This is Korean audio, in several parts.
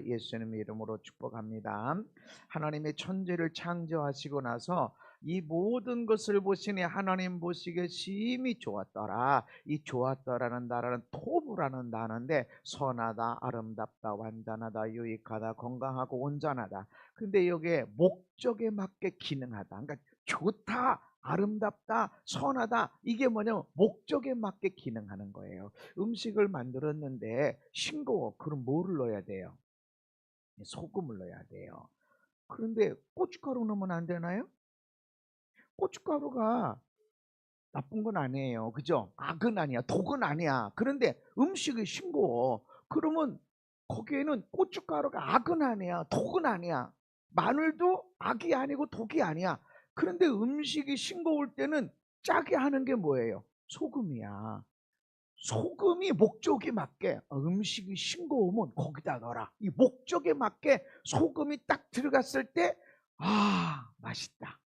예수님의 이름으로 축복합니다. 하나님의 천지를 창조하시고 나서 이 모든 것을 보시니 하나님 보시기에 심히 좋았더라. 이 좋았더라는 단어는 토부라는 단어인데 선하다, 아름답다, 완전하다, 유익하다, 건강하고 온전하다. 근데 여기에 목적에 맞게 기능하다. 그러니까 좋다, 아름답다, 선하다, 이게 뭐냐면 목적에 맞게 기능하는 거예요. 음식을 만들었는데 싱거워. 그럼 뭐를 넣어야 돼요? 소금을 넣어야 돼요. 그런데 고춧가루 넣으면 안 되나요? 고춧가루가 나쁜 건 아니에요. 그죠? 악은 아니야. 독은 아니야. 그런데 음식이 싱거워. 그러면 거기에는 고춧가루가 악은 아니야. 독은 아니야. 마늘도 악이 아니고 독이 아니야. 그런데 음식이 싱거울 때는 짜게 하는 게 뭐예요? 소금이야. 소금이 목적에 맞게 음식이 싱거우면 거기다 넣어라. 이 목적에 맞게 소금이 딱 들어갔을 때 맛있다.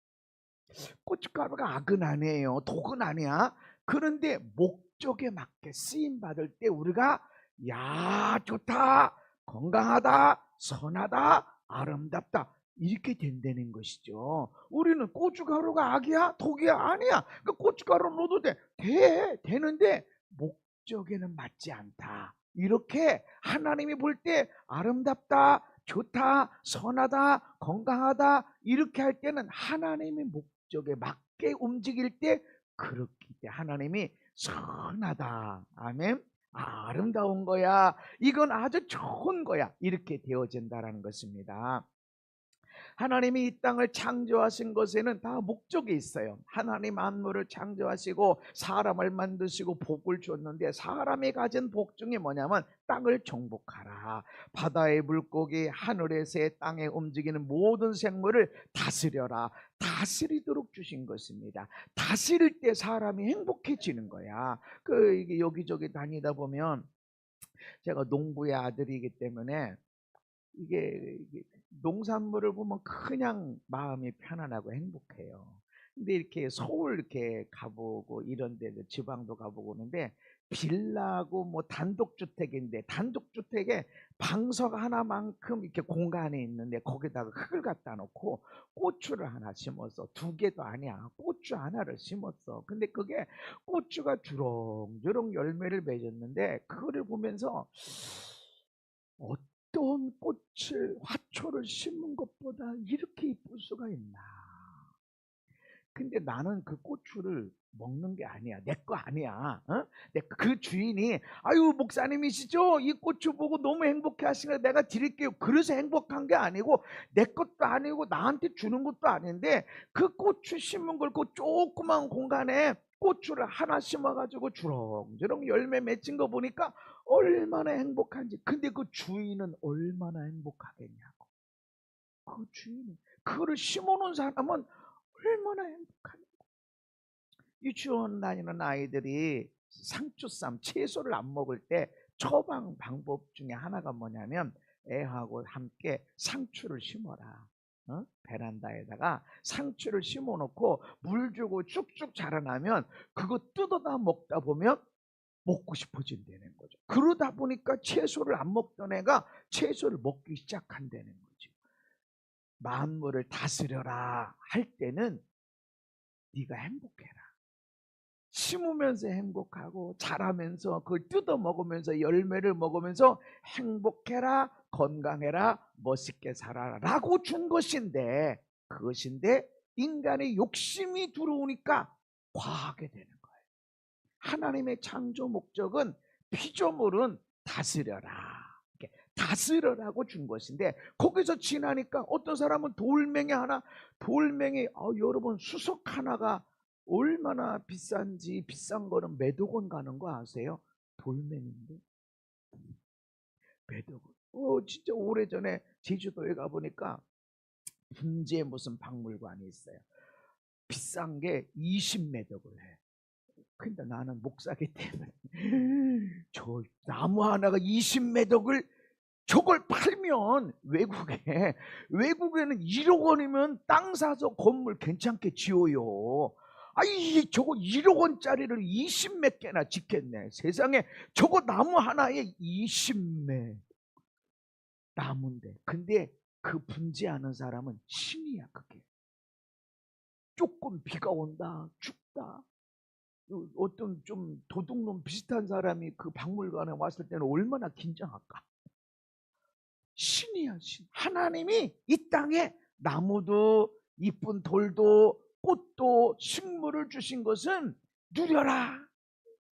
고춧가루가 악은 아니에요. 독은 아니야. 그런데 목적에 맞게 쓰임 받을 때 우리가 야 좋다, 건강하다, 선하다, 아름답다 이렇게 된다는 것이죠. 우리는 고춧가루가 악이야? 독이야? 아니야. 그 고춧가루 넣어도 되는데 목적에는 맞지 않다. 이렇게 하나님이 볼 때 아름답다, 좋다, 선하다, 건강하다 이렇게 할 때는 하나님의 목적에 맞게 움직일 때 그렇기 때문에 하나님이 선하다, 아멘, 아름다운 거야, 이건 아주 좋은 거야 이렇게 되어진다는 것입니다. 하나님이 이 땅을 창조하신 것에는 다 목적이 있어요. 하나님 만물을 창조하시고 사람을 만드시고 복을 줬는데 사람이 가진 복 중에 뭐냐면 땅을 정복하라. 바다의 물고기, 하늘의 새, 땅에 움직이는 모든 생물을 다스려라. 다스리도록 주신 것입니다. 다스릴 때 사람이 행복해지는 거야. 이게 여기저기 다니다 보면 제가 농부의 아들이기 때문에 이게 농산물을 보면 그냥 마음이 편안하고 행복해요. 근데 이렇게 서울 이렇게 가보고 이런 데 지방도 가보고 오는데 빌라고 뭐 단독주택인데 단독주택에 방석 하나만큼 이렇게 공간이 있는데 거기다가 흙을 갖다 놓고 고추를 하나 심었어. 두 개도 아니야. 고추 하나를 심었어. 근데 그게 고추가 주렁주렁 열매를 맺었는데 그거를 보면서 어떤 꽃을 화초를 심은 것보다 이렇게 이쁠 수가 있나. 근데 나는 그 고추를 먹는 게 아니야. 내 거 아니야. 그 주인이 아유 목사님이시죠? 이 고추 보고 너무 행복해 하시니까 내가 드릴게요. 그래서 행복한 게 아니고 내 것도 아니고 나한테 주는 것도 아닌데 그 고추 심은 걸 그 조그만 공간에 고추를 하나 심어가지고 주렁주렁 열매 맺힌 거 보니까 얼마나 행복한지. 근데 그 주인은 얼마나 행복하겠냐고. 그 주인은 그거를 심어놓은 사람은 얼마나 행복하냐. 유치원 다니는 아이들이 상추쌈, 채소를 안 먹을 때 처방 방법 중에 하나가 뭐냐면 애하고 함께 상추를 심어라. 베란다에다가 상추를 심어놓고 물 주고 쭉쭉 자라나면 그거 뜯어다 먹다 보면 먹고 싶어진다는 거죠. 그러다 보니까 채소를 안 먹던 애가 채소를 먹기 시작한다는 거죠. 만물을 다스려라 할 때는 네가 행복해라. 심으면서 행복하고 자라면서 그걸 뜯어 먹으면서 열매를 먹으면서 행복해라, 건강해라, 멋있게 살아라 라고 준 것인데 그것인데 인간의 욕심이 들어오니까 과하게 되는 거예요. 하나님의 창조 목적은 피조물은 다스려라, 다스려라고 준 것인데 거기서 지나니까 어떤 사람은 돌멩이 여러분 수석 하나가 얼마나 비싼지. 비싼 거는 몇억 원 가는 거 아세요? 돌멩이인데 몇억 원. 진짜 오래전에 제주도에 가보니까 분지에 무슨 박물관이 있어요. 비싼 게 20몇억을 해. 근데 나는 목사기 때문에 저 나무 하나가 20몇억을, 저걸 팔면 외국에는 1억 원이면 땅 사서 건물 괜찮게 지어요. 저거 1억 원짜리를 20 몇 개나 짓겠네. 세상에 저거 나무 하나에 20매. 나무인데. 근데 그 분재하는 사람은 신이야. 그게 조금 비가 온다, 춥다, 어떤 좀 도둑놈 비슷한 사람이 그 박물관에 왔을 때는 얼마나 긴장할까. 신이야, 신. 하나님이 이 땅에 나무도 이쁜 돌도 꽃도 식물을 주신 것은 누려라,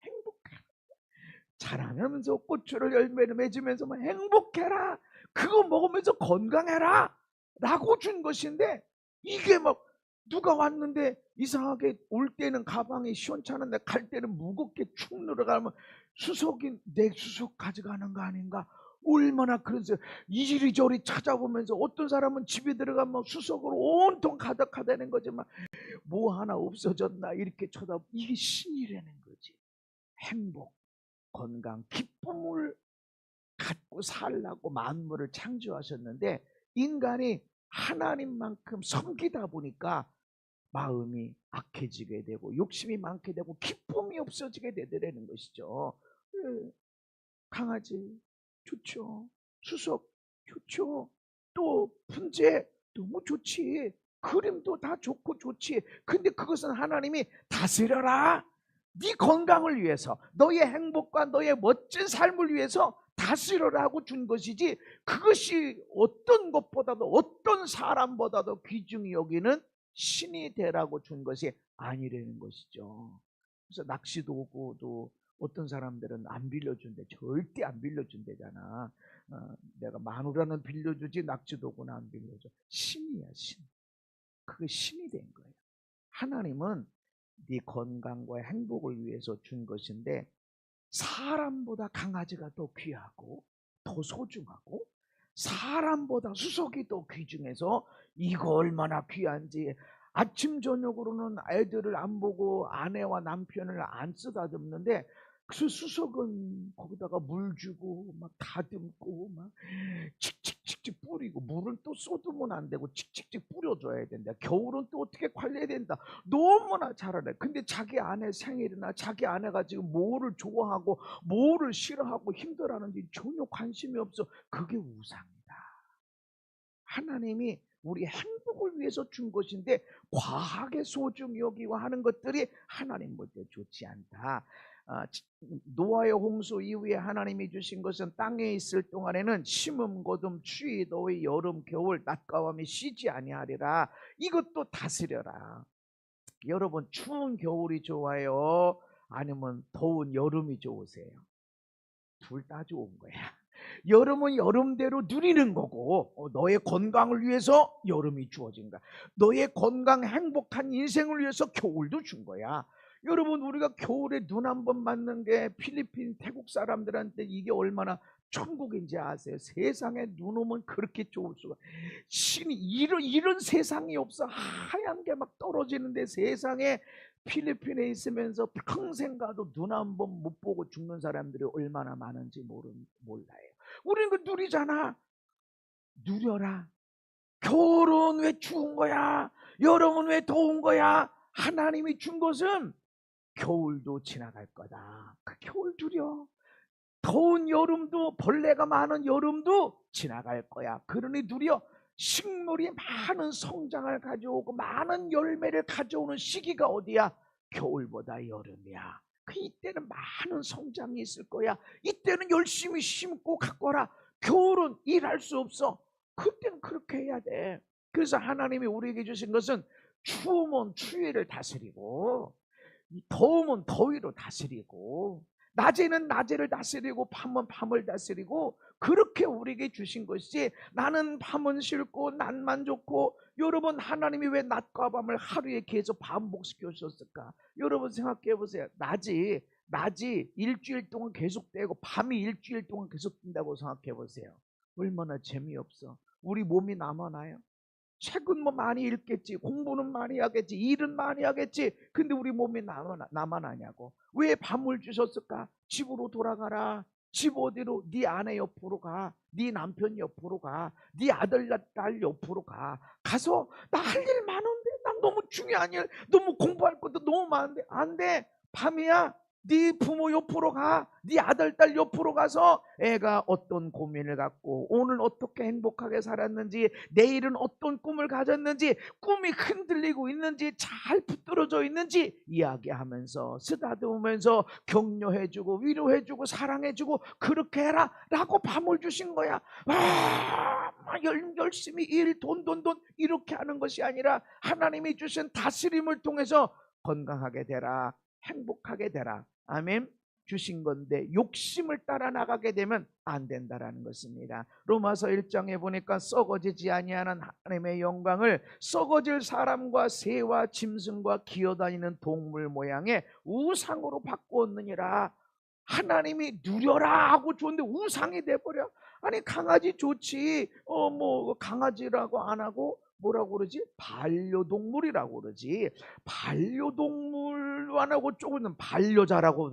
행복해라, 자라면서 꽃을 열매를 맺으면서 행복해라, 그거 먹으면서 건강해라 라고 준 것인데, 이게 막 누가 왔는데 이상하게 올 때는 가방이 시원찮은데 갈 때는 무겁게 축 늘어가면 수석이 내 수석 가져가는 거 아닌가, 얼마나 그런지 이리저리 찾아보면서 어떤 사람은 집에 들어가면 수석으로 온통 가득하다는 거지만 뭐 하나 없어졌나 이렇게 쳐다보고, 이게 신이라는 거지. 행복, 건강, 기쁨을 갖고 살라고 만물을 창조하셨는데, 인간이 하나님만큼 섬기다 보니까 마음이 악해지게 되고 욕심이 많게 되고 기쁨이 없어지게 되더라는 것이죠. 강아지 좋죠, 수석 좋죠, 또 분재 너무 좋지, 그림도 다 좋고 좋지. 근데 그것은 하나님이 다스려라, 네 건강을 위해서, 너의 행복과 너의 멋진 삶을 위해서 다스려라고 준 것이지, 그것이 어떤 것보다도 어떤 사람보다도 귀중히 여기는 신이 되라고 준 것이 아니라는 것이죠. 그래서 낚시도구도 어떤 사람들은 안 빌려준대. 절대 안 빌려준대잖아. 내가 마누라는 빌려주지 낚시도구는 안 빌려줘. 신이야, 신. 그게 신이 된 거예요. 하나님은 네 건강과 행복을 위해서 준 것인데, 사람보다 강아지가 더 귀하고 더 소중하고 사람보다 수석이 더 귀중해서, 이거 얼마나 귀한지 아침 저녁으로는 애들을 안 보고 아내와 남편을 안 쓰다듬는데, 그 수석은 거기다가 물 주고 막 다듬고 막 칙칙칙칙 뿌리고, 물은 또 쏟으면 안 되고 칙칙칙 뿌려줘야 된다. 겨울은 또 어떻게 관리해야 된다. 너무나 잘 알아요. 근데 자기 아내 생일이나 자기 아내가 지금 뭐를 좋아하고 뭐를 싫어하고 힘들어하는지 전혀 관심이 없어. 그게 우상이다. 하나님이 우리 행복을 위해서 준 것인데 과하게 소중히 여기고 하는 것들이 하나님 볼 때 좋지 않다. 노아의 홍수 이후에 하나님이 주신 것은 땅에 있을 동안에는 심음, 거둠, 추위, 더위, 여름, 겨울, 낮과 밤이 쉬지 아니하리라. 이것도 다스려라. 여러분, 추운 겨울이 좋아요, 아니면 더운 여름이 좋으세요? 둘 다 좋은 거야. 여름은 여름대로 누리는 거고, 너의 건강을 위해서 여름이 주어진 거야. 너의 건강 행복한 인생을 위해서 겨울도 준 거야. 여러분, 우리가 겨울에 눈 한 번 맞는 게 필리핀, 태국 사람들한테 이게 얼마나 천국인지 아세요? 세상에 눈 오면 그렇게 좋을 수가, 신이 이런 세상이 없어. 하얀 게 막 떨어지는데 세상에 필리핀에 있으면서 평생 가도 눈 한 번 못 보고 죽는 사람들이 얼마나 많은지 몰라요. 우리는 그 누리잖아. 누려라. 겨울은 왜 추운 거야? 여름은 왜 더운 거야? 하나님이 준 것은 겨울도 지나갈 거다. 그 겨울 누려. 더운 여름도, 벌레가 많은 여름도 지나갈 거야. 그러니 누려. 식물이 많은 성장을 가져오고 많은 열매를 가져오는 시기가 어디야? 겨울보다 여름이야. 이때는 많은 성장이 있을 거야. 이때는 열심히 심고 가꿔라. 겨울은 일할 수 없어. 그때는 그렇게 해야 돼. 그래서 하나님이 우리에게 주신 것은 추우면 추위를 다스리고, 더우면 더위로 다스리고, 낮에는 낮을 다스리고 밤은 밤을 다스리고, 그렇게 우리에게 주신 것이, 나는 밤은 싫고 낮만 좋고. 여러분, 하나님이 왜 낮과 밤을 하루에 계속 반복시켜 주셨을까? 여러분 생각해 보세요. 낮이 일주일 동안 계속되고 밤이 일주일 동안 계속된다고 생각해 보세요. 얼마나 재미없어. 우리 몸이 남아나요? 책은 뭐 많이 읽겠지, 공부는 많이 하겠지, 일은 많이 하겠지. 근데 우리 몸이 남아나냐고. 왜 밤을 주셨을까? 집으로 돌아가라. 집 어디로? 네 아내 옆으로 가, 네 남편 옆으로 가, 네 아들 딸 옆으로 가서 나 할 일 많은데, 난 너무 중요한 일, 너무 공부할 것도 너무 많은데. 안 돼. 밤이야. 네 부모 옆으로 가. 네 아들, 딸 옆으로 가서 애가 어떤 고민을 갖고 오늘 어떻게 행복하게 살았는지, 내일은 어떤 꿈을 가졌는지, 꿈이 흔들리고 있는지, 잘 붙들어져 있는지 이야기하면서 쓰다듬으면서 격려해주고 위로해주고 사랑해주고 그렇게 해라 라고 밤을 주신 거야. 열심히 일, 돈 이렇게 하는 것이 아니라 하나님이 주신 다스림을 통해서 건강하게 되라, 행복하게 되라. 아멘. 주신 건데 욕심을 따라 나가게 되면 안 된다라는 것입니다. 로마서 1장에 보니까 썩어지지 아니하는 하나님의 영광을 썩어질 사람과 새와 짐승과 기어다니는 동물 모양의 우상으로 바꾸었느니라. 하나님이 누려라 하고 줬는데 우상이 돼버려. 아니 강아지 좋지, 뭐 강아지라고 안 하고 뭐라고 그러지? 반려동물이라고 그러지. 반려동물 안 하고 조금은 반려자라고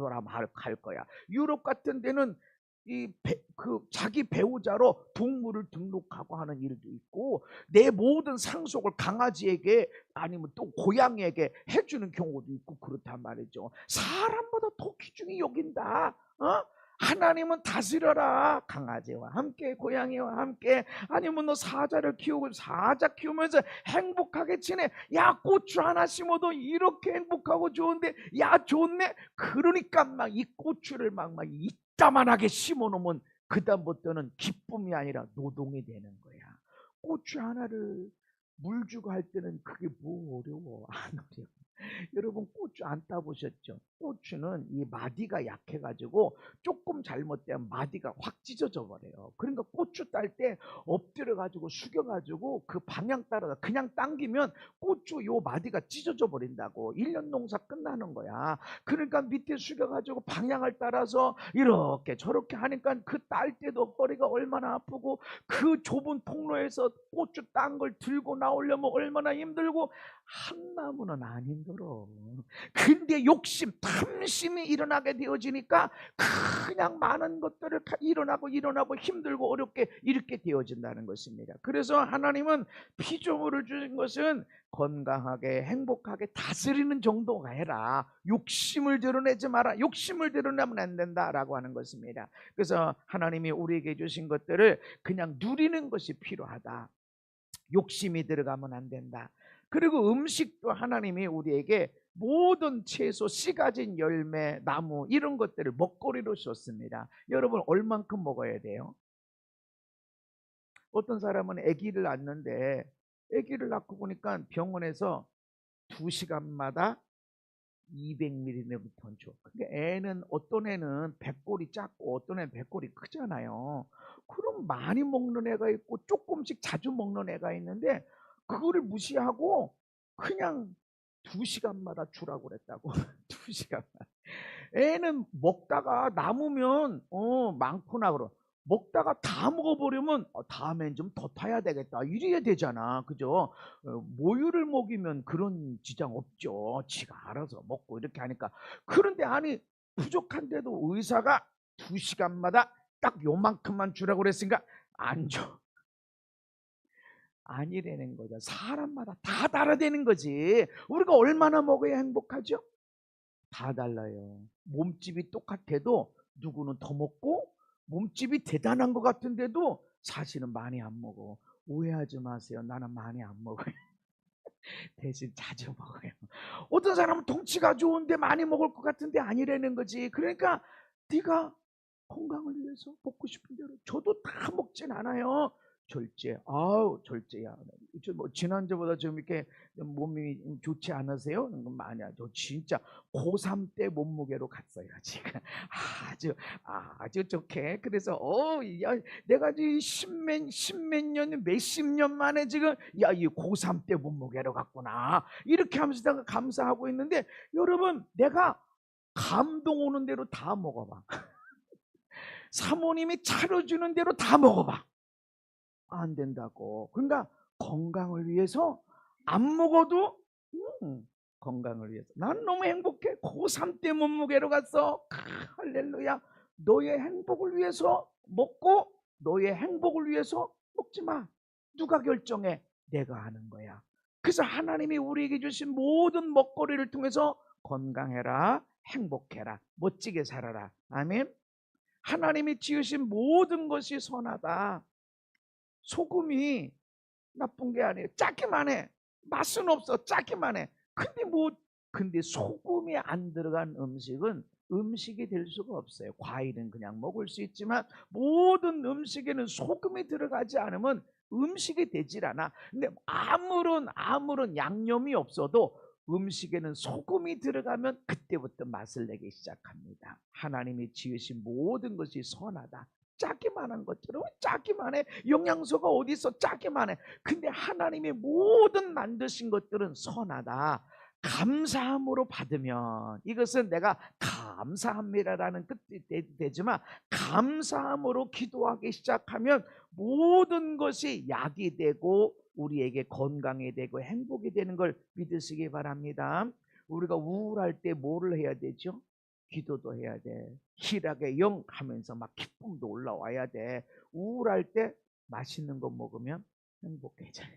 할 거야. 유럽 같은 데는 자기 배우자로 동물을 등록하고 하는 일도 있고, 내 모든 상속을 강아지에게 아니면 또 고양이에게 해주는 경우도 있고 그렇단 말이죠. 사람보다 더 귀중히 여긴다. 하나님은 다스려라. 강아지와 함께, 고양이와 함께. 아니면 너 사자를 키우고 사자 키우면서 행복하게 지내. 야, 고추 하나 심어도 이렇게 행복하고 좋은데, 야 좋네. 그러니까 막 이 고추를 막 이따만하게 심어놓으면 그다음부터는 기쁨이 아니라 노동이 되는 거야. 고추 하나를 물 주고 할 때는 그게 뭐 어려워. 안 어려워. 여러분 고추 안 따보셨죠? 고추는 이 마디가 약해가지고 조금 잘못되면 마디가 확 찢어져 버려요. 그러니까 고추 딸 때 엎드려가지고 숙여가지고 그 방향 따라서 그냥 당기면 고추 요 마디가 찢어져 버린다고. 1년 농사 끝나는 거야. 그러니까 밑에 숙여가지고 방향을 따라서 이렇게 저렇게 하니까 그 딸 때도 허리가 얼마나 아프고, 그 좁은 통로에서 고추 딴 걸 들고 나오려면 얼마나 힘들고. 한 나무는 안 힘들어. 근데 욕심, 탐심이 일어나게 되어지니까 그냥 많은 것들을 일어나고 힘들고 어렵게 이렇게 되어진다는 것입니다. 그래서 하나님은 피조물을 주신 것은 건강하게 행복하게 다스리는 정도가 해라. 욕심을 드러내지 마라. 욕심을 드러내면 안 된다라고 하는 것입니다. 그래서 하나님이 우리에게 주신 것들을 그냥 누리는 것이 필요하다. 욕심이 들어가면 안 된다. 그리고 음식도 하나님이 우리에게 모든 채소, 씨 가진 열매, 나무 이런 것들을 먹거리로 줬습니다. 여러분 얼만큼 먹어야 돼요? 어떤 사람은 아기를 낳는데 아기를 낳고 보니까 병원에서 2시간마다 200ml 줘. 근데 애는 어떤 애는 배꼽이 작고 어떤 애는 배꼽이 크잖아요. 그럼 많이 먹는 애가 있고 조금씩 자주 먹는 애가 있는데 그거를 무시하고 그냥 2시간마다 주라고 그랬다고. 2시간마다. 애는 먹다가 남으면 많구나 그러. 먹다가 다 먹어버리면 다음엔 좀 더 타야 되겠다 이래야 되잖아. 그죠? 모유를 먹이면 그런 지장 없죠. 지가 알아서 먹고 이렇게 하니까. 그런데 아니 부족한데도 의사가 2시간마다 딱 요만큼만 주라고 그랬으니까 안 줘. 아니라는 거죠. 사람마다 다 다르다는 거지. 우리가 얼마나 먹어야 행복하죠? 다 달라요. 몸집이 똑같아도 누구는 더 먹고, 몸집이 대단한 것 같은데도 사실은 많이 안 먹어. 오해하지 마세요. 나는 많이 안 먹어요. 대신 자주 먹어요. 어떤 사람은 덩치가 좋은데 많이 먹을 것 같은데 아니라는 거지. 그러니까 네가 건강을 위해서 먹고 싶은 대로. 저도 다 먹진 않아요. 절제. 아우 절제야. 뭐 지난주보다 좀 이렇게 몸이 좋지 않으세요? 아니야. 저 진짜 고3 때 몸무게로 갔어요. 지금 아주 좋게. 그래서 야, 내가 십몇 년, 몇십 년 만에 지금 야, 이 고3 때 몸무게로 갔구나. 이렇게 하면서 내가 감사하고 있는데, 여러분 내가 감동 오는 대로 다 먹어봐. 사모님이 차려주는 대로 다 먹어봐. 안 된다고. 그러니까 건강을 위해서 안 먹어도 건강을 위해서. 난 너무 행복해. 고3 때 몸무게로 갔어. 할렐루야. 너의 행복을 위해서 먹고 너의 행복을 위해서 먹지 마. 누가 결정해? 내가 하는 거야. 그래서 하나님이 우리에게 주신 모든 먹거리를 통해서 건강해라, 행복해라. 멋지게 살아라. 아멘. 하나님이 지으신 모든 것이 선하다. 소금이 나쁜 게 아니에요. 짜기만 해. 맛은 없어. 짜기만 해. 근데 소금이 안 들어간 음식은 음식이 될 수가 없어요. 과일은 그냥 먹을 수 있지만 모든 음식에는 소금이 들어가지 않으면 음식이 되질 않아. 근데 아무런 양념이 없어도 음식에는 소금이 들어가면 그때부터 맛을 내기 시작합니다. 하나님이 지으신 모든 것이 선하다. 짜기만 한 것처럼 짜기만 해. 영양소가 어디 있어? 짜기만 해. 근데 하나님의 모든 만드신 것들은 선하다. 감사함으로 받으면, 이것은 내가 감사합니다라는 뜻이 되지만 감사함으로 기도하기 시작하면 모든 것이 약이 되고 우리에게 건강이 되고 행복이 되는 걸 믿으시기 바랍니다. 우리가 우울할 때 뭐를 해야 되죠? 기도도 해야 돼. 희락의 영 하면서 막 기쁨도 올라와야 돼. 우울할 때 맛있는 거 먹으면 행복해져요.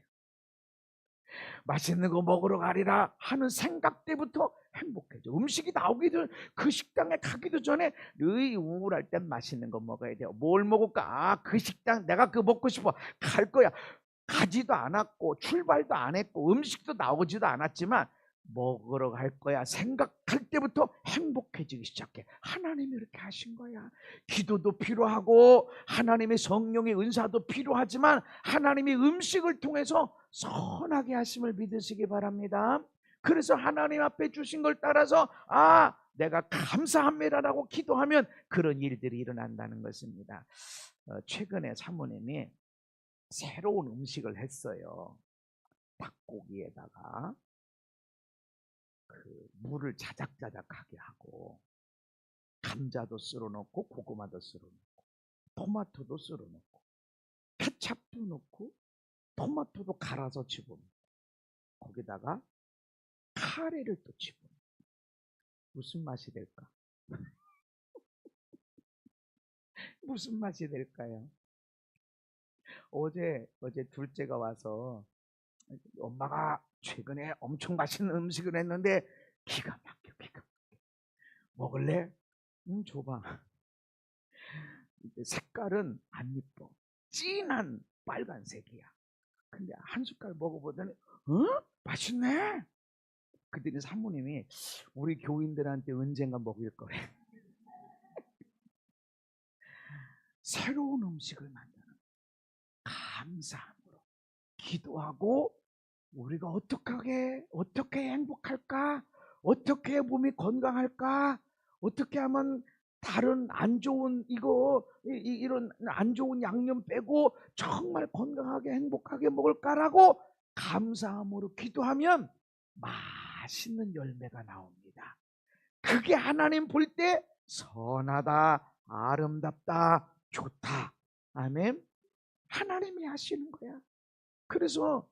맛있는 거 먹으러 가리라 하는 생각 때부터 행복해져. 음식이 나오기 전, 그 식당에 가기도 전에 늘 우울할 땐 맛있는 거 먹어야 돼요. 뭘 먹을까? 아, 그 식당 내가 그거 먹고 싶어. 갈 거야. 가지도 않았고 출발도 안 했고 음식도 나오지도 않았지만 먹으러 갈 거야 생각할 때부터 행복해지기 시작해. 하나님이 이렇게 하신 거야. 기도도 필요하고 하나님의 성령의 은사도 필요하지만 하나님이 음식을 통해서 선하게 하심을 믿으시기 바랍니다. 그래서 하나님 앞에 주신 걸 따라서 내가 감사합니다라고 기도하면 그런 일들이 일어난다는 것입니다. 최근에 사모님이 새로운 음식을 했어요. 닭고기에다가 그 물을 자작자작하게 하고 감자도 썰어 넣고 고구마도 썰어 넣고 토마토도 썰어 넣고 케찹도 넣고 토마토도 갈아서 집어넣고 거기다가 카레를 또 집어넣고 무슨 맛이 될까? 무슨 맛이 될까요? 어제 둘째가 와서 엄마가 최근에 엄청 맛있는 음식을 했는데 기가 막혀. 먹을래? 응, 줘봐. 색깔은 안 이뻐. 진한 빨간색이야. 근데 한 숟갈 먹어보더니 맛있네. 그랬더니 사모님이 우리 교인들한테 언젠가 먹일 거래. 새로운 음식을 만드는 감사함으로 기도하고 우리가 어떻게 행복할까? 어떻게 몸이 건강할까? 어떻게 하면 다른 안 좋은 이런 안 좋은 양념 빼고 정말 건강하게 행복하게 먹을까라고 감사함으로 기도하면 맛있는 열매가 나옵니다. 그게 하나님 볼 때 선하다, 아름답다, 좋다. 아멘. 하나님이 하시는 거야. 그래서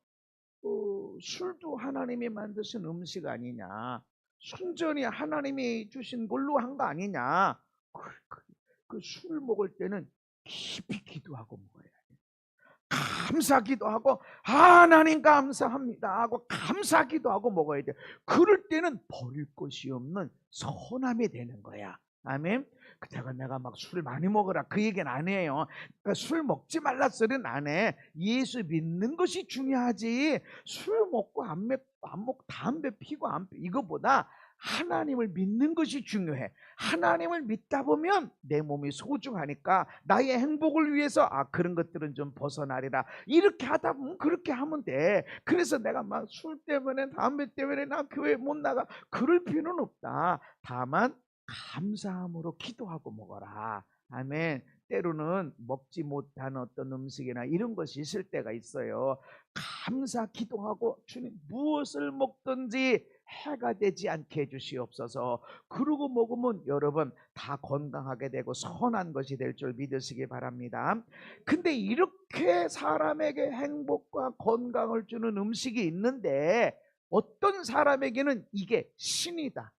술도 하나님이 만드신 음식 아니냐, 순전히 하나님이 주신 걸로 한 거 아니냐. 그 술 먹을 때는 깊이 기도하고 먹어야 돼. 감사기도 하고 하나님 감사합니다 하고 감사기도 하고 먹어야 돼. 그럴 때는 버릴 것이 없는 선함이 되는 거야. 아멘. 그때가 내가 막 술 많이 먹어라 그 얘기는 안 해요. 그러니까 술 먹지 말라 소리는 안 해. 예수 믿는 것이 중요하지. 술 먹고 안 먹고 담배 피고 안 피고 이거보다 하나님을 믿는 것이 중요해. 하나님을 믿다 보면 내 몸이 소중하니까 나의 행복을 위해서 그런 것들은 좀 벗어나리라. 이렇게 하다 보면 그렇게 하면 돼. 그래서 내가 막 술 때문에 담배 때문에 나 교회 못 나가 그럴 필요는 없다. 다만 감사함으로 기도하고 먹어라. 아멘. 때로는 먹지 못한 어떤 음식이나 이런 것이 있을 때가 있어요. 감사 기도하고 주님 무엇을 먹든지 해가 되지 않게 해주시옵소서. 그러고 먹으면 여러분 다 건강하게 되고 선한 것이 될 줄 믿으시기 바랍니다. 근데 이렇게 사람에게 행복과 건강을 주는 음식이 있는데 어떤 사람에게는 이게 신이다.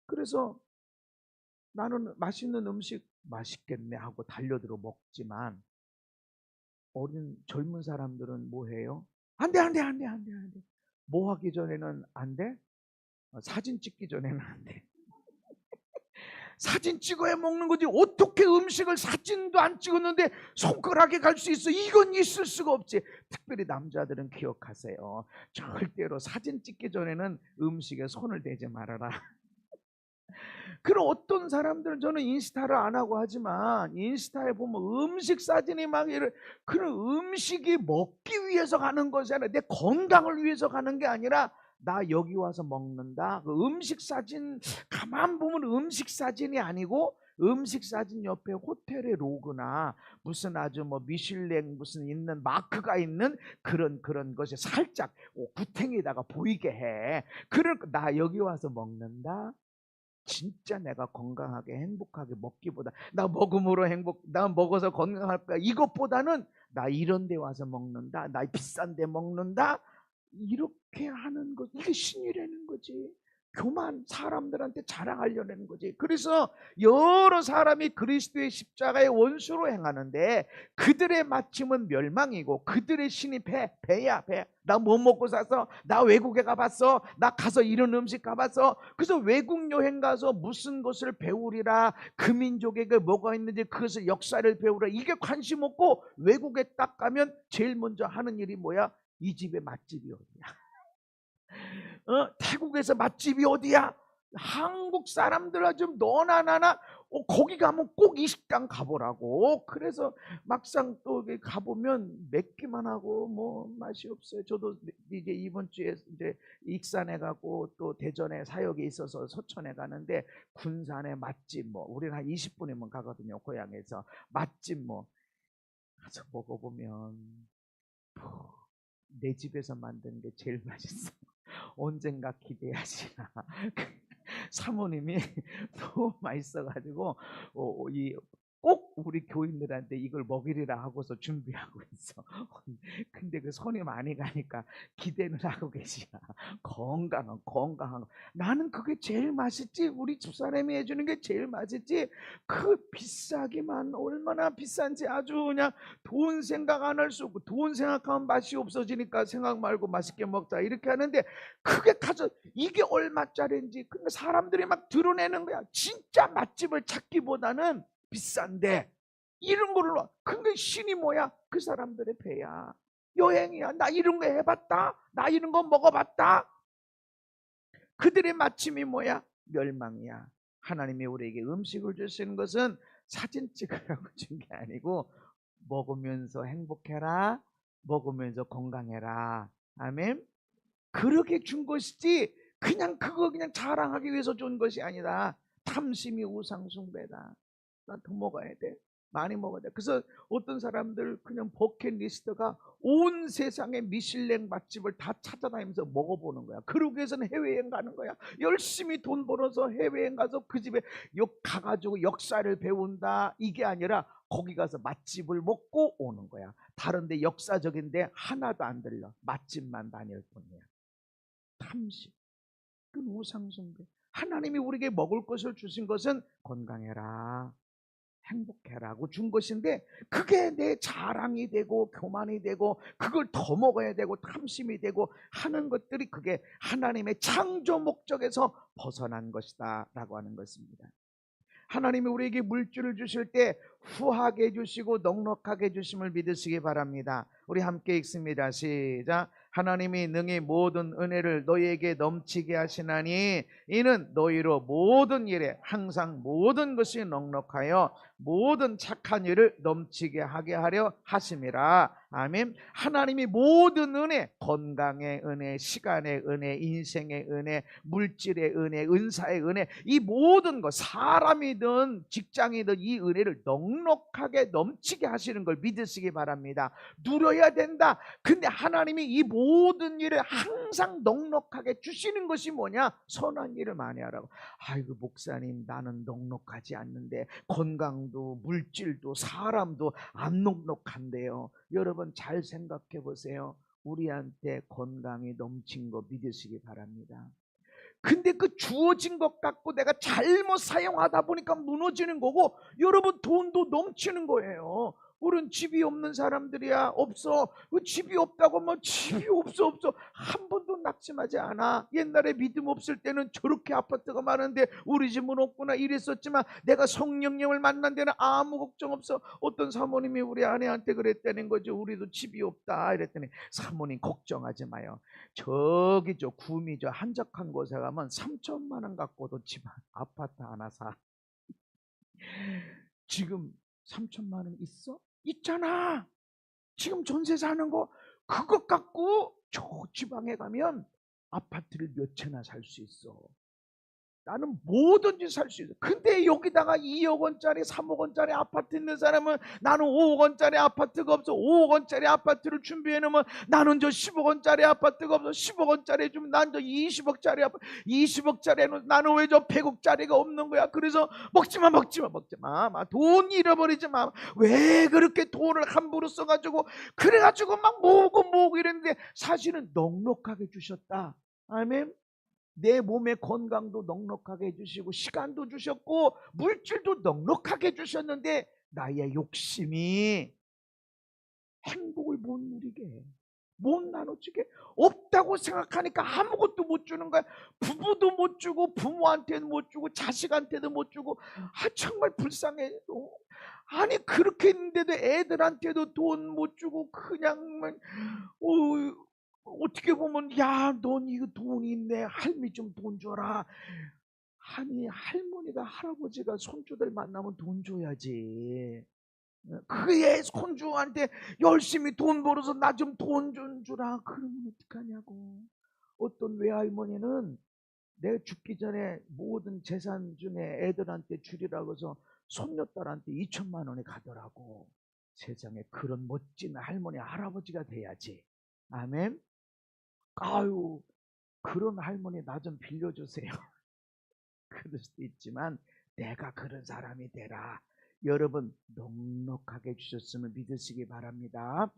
그래서 나는 맛있는 음식 맛있겠네 하고 달려들어 먹지만 어린 젊은 사람들은 뭐 해요? 안 돼. 뭐 하기 전에는 안 돼? 사진 찍기 전에는 안 돼. 사진 찍어야 먹는 거지. 어떻게 음식을 사진도 안 찍었는데 손가락에 갈 수 있어? 이건 있을 수가 없지. 특별히 남자들은 기억하세요. 절대로 사진 찍기 전에는 음식에 손을 대지 말아라. 그럼 어떤 사람들은, 저는 인스타를 안 하고 하지만 인스타에 보면 음식 사진이 막 그런 음식이 먹기 위해서 가는 것이 아니라 내 건강을 위해서 가는 게 아니라 나 여기 와서 먹는다. 그 음식 사진 가만 보면 음식 사진이 아니고 음식 사진 옆에 호텔의 로고나 무슨 아주 뭐 미슐랭 무슨 있는 마크가 있는 그런 것이 살짝 구탱이다가 보이게 해. 그럴 나 여기 와서 먹는다. 진짜 내가 건강하게 행복하게 먹기보다 나 먹음으로 나 먹어서 건강할 거야 이것보다는 나 이런 데 와서 먹는다, 나 비싼 데 먹는다, 이렇게 하는 것, 이게 신이라는 거지. 교만, 사람들한테 자랑하려는 거지. 그래서 여러 사람이 그리스도의 십자가의 원수로 행하는데 그들의 마침은 멸망이고 그들의 신이 배야. 나 뭐 먹고 사서, 나 외국에 가봤어, 나 가서 이런 음식 가봤어. 그래서 외국 여행 가서 무슨 것을 배우리라, 그 민족에게 뭐가 있는지 그것을 역사를 배우라, 이게 관심 없고 외국에 딱 가면 제일 먼저 하는 일이 뭐야? 이 집의 맛집이 어디야? 태국에서 맛집이 어디야? 한국 사람들아 좀 너나 나나 거기 가면 꼭 이 식당 가보라고. 그래서 막상 또 가보면 맵기만 하고 뭐 맛이 없어요. 저도 이제 이번 주에 이제 익산에 가고 또 대전에 사역이 있어서 서천에 가는데 군산에 맛집 뭐 우리는 한 20분이면 가거든요. 고향에서 맛집 뭐 가서 먹어보면 내 집에서 만든 게 제일 맛있어. 언젠가 기대하시라. 사모님이 너무 맛있어가지고 꼭 우리 교인들한테 이걸 먹이리라 하고서 준비하고 있어. 근데 그 손이 많이 가니까 기대는 하고 계시야. 건강한 거. 나는 그게 제일 맛있지. 우리 집사람이 해주는 게 제일 맛있지. 그 비싸기만 얼마나 비싼지 아주 그냥 돈 생각 안 할 수 없고, 돈 생각하면 맛이 없어지니까 생각 말고 맛있게 먹자 이렇게 하는데 그게 가져 이게 얼마짜리인지. 근데 사람들이 막 드러내는 거야. 진짜 맛집을 찾기보다는 비싼데 이런 걸로 와. 근데 신이 뭐야? 그 사람들의 배야. 여행이야. 나 이런 거 해봤다, 나 이런 거 먹어봤다. 그들의 마침이 뭐야? 멸망이야. 하나님이 우리에게 음식을 주시는 것은 사진 찍으라고 준 게 아니고 먹으면서 행복해라, 먹으면서 건강해라. 아멘. 그렇게 준 것이지 그냥 그거 그냥 자랑하기 위해서 준 것이 아니다. 탐심이 우상숭배다. 나 더 먹어야 돼, 많이 먹어야 돼. 그래서 어떤 사람들 그냥 버킷리스트가 온 세상의 미슐랭 맛집을 다 찾아다니면서 먹어보는 거야. 그러기 위해서는 해외여행 가는 거야. 열심히 돈 벌어서 해외여행 가서 그 집에 가가지고 역사를 배운다, 이게 아니라 거기 가서 맛집을 먹고 오는 거야. 다른데 역사적인데 하나도 안 들려. 맛집만 다닐 뿐이야. 탐심, 그건 우상숭배. 하나님이 우리에게 먹을 것을 주신 것은 건강해라, 행복해라고 준 것인데 그게 내 자랑이 되고 교만이 되고 그걸 더 먹어야 되고 탐심이 되고 하는 것들이 그게 하나님의 창조 목적에서 벗어난 것이다 라고 하는 것입니다. 하나님이 우리에게 물질을 주실 때 후하게 주시고 넉넉하게 주심을 믿으시기 바랍니다. 우리 함께 읽습니다. 시작. 하나님이 능히 모든 은혜를 너희에게 넘치게 하시나니 이는 너희로 모든 일에 항상 모든 것이 넉넉하여 모든 착한 일을 넘치게 하게 하려 하심이라. 아멘. 하나님이 모든 은혜, 건강의 은혜, 시간의 은혜, 인생의 은혜, 물질의 은혜, 은사의 은혜, 이 모든 것, 사람이든 직장이든 이 은혜를 넉넉하게 넘치게 하시는 걸 믿으시기 바랍니다. 누려야 된다. 근데 하나님이 이 모든 일을 항상 넉넉하게 주시는 것이 뭐냐? 선한 일을 많이 하라고. 아이고 목사님, 나는 넉넉하지 않는데 건강도 물질도 사람도 안 넉넉한데요. 여러분 잘 생각해 보세요. 우리한테 건강이 넘친 거 믿으시기 바랍니다. 근데 그 주어진 것 갖고 내가 잘못 사용하다 보니까 무너지는 거고, 여러분 돈도 넘치는 거예요. 우린 집이 없는 사람들이야. 없어. 그 집이 없다고 뭐 집이 없어. 한 번도 낙심하지 않아. 옛날에 믿음 없을 때는 저렇게 아파트가 많은데 우리 집은 없구나 이랬었지만 내가 성령님을 만난 데는 아무 걱정 없어. 어떤 사모님이 우리 아내한테 그랬다는 거죠. 우리도 집이 없다 이랬더니 사모님 걱정하지 마요. 저기 저 구미 저 한적한 곳에 가면 3천만 원 갖고도 집 아파트 하나 사. 지금 3천만 원 있어? 있잖아. 지금 전세 사는 거 그것 갖고 저 지방에 가면 아파트를 몇 채나 살 수 있어. 나는 뭐든지 살 수 있어. 근데 여기다가 2억 원짜리 3억 원짜리 아파트 있는 사람은 나는 5억 원짜리 아파트가 없어. 5억 원짜리 아파트를 준비해 놓으면 나는 저 10억 원짜리 아파트가 없어. 10억 원짜리 주면 난 저 20억짜리 아파트 20억짜리는 나는 왜 저 100억짜리가 없는 거야. 그래서 먹지마 돈 잃어버리지 마. 왜 그렇게 돈을 함부로 써가지고 그래가지고 막 모으고 이랬는데 사실은 넉넉하게 주셨다. 아멘. 내 몸의 건강도 넉넉하게 해주시고 시간도 주셨고 물질도 넉넉하게 주셨는데 나의 욕심이 행복을 못 누리게 해. 못 나눠주게 없다고 생각하니까 아무것도 못 주는 거야. 부부도 못 주고 부모한테도 못 주고 자식한테도 못 주고 정말 불쌍해. 아니 그렇게 했는데도 애들한테도 돈 못 주고 그냥 어떻게 보면 야, 넌 이거 돈이 있네. 할미 좀 돈 줘라. 아니 할머니가 할아버지가 손주들 만나면 돈 줘야지. 그의 손주한테 열심히 돈 벌어서 나 좀 돈 좀 주라. 그러면 어떡하냐고. 어떤 외할머니는 내 죽기 전에 모든 재산 중에 애들한테 주리라고 해서 손녀딸한테 2천만 원이 가더라고. 세상에 그런 멋진 할머니 할아버지가 돼야지. 아멘. 아유 그런 할머니 나 좀 빌려주세요. 그럴 수도 있지만 내가 그런 사람이 되라. 여러분 넉넉하게 주셨음을 믿으시기 바랍니다.